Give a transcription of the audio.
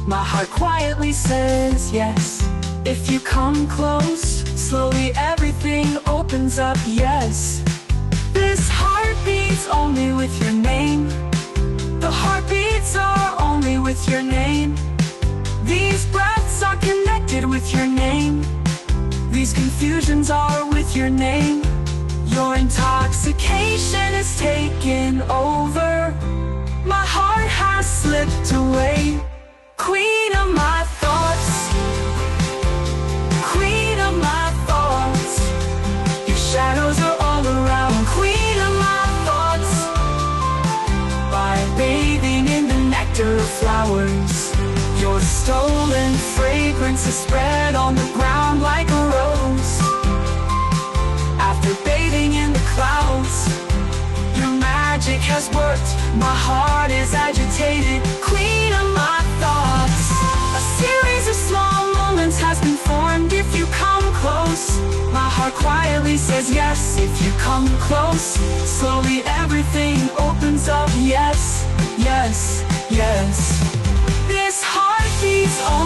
My heart quietly says yes. If you come close, slowly everything opens up, yes. This heart beats only with your name. The heartbeats are only with your name. These breaths are connected with your name. These confusions are with your name. Your intoxication is taken over. My heart has slipped away. Queen of my thoughts, queen of my thoughts. Your shadows are all around. Queen of my thoughts. By bathing in the nectar of flowers, your stolen fragrance is spread on the ground like a rose. After bathing in the clouds, your magic has worked. My heart is agitated. Queen of my thoughts. A series of small moments has been formed. If you come close, my heart quietly says yes. If you come close, slowly everything opens up, yes, yes, yes. This heart beats on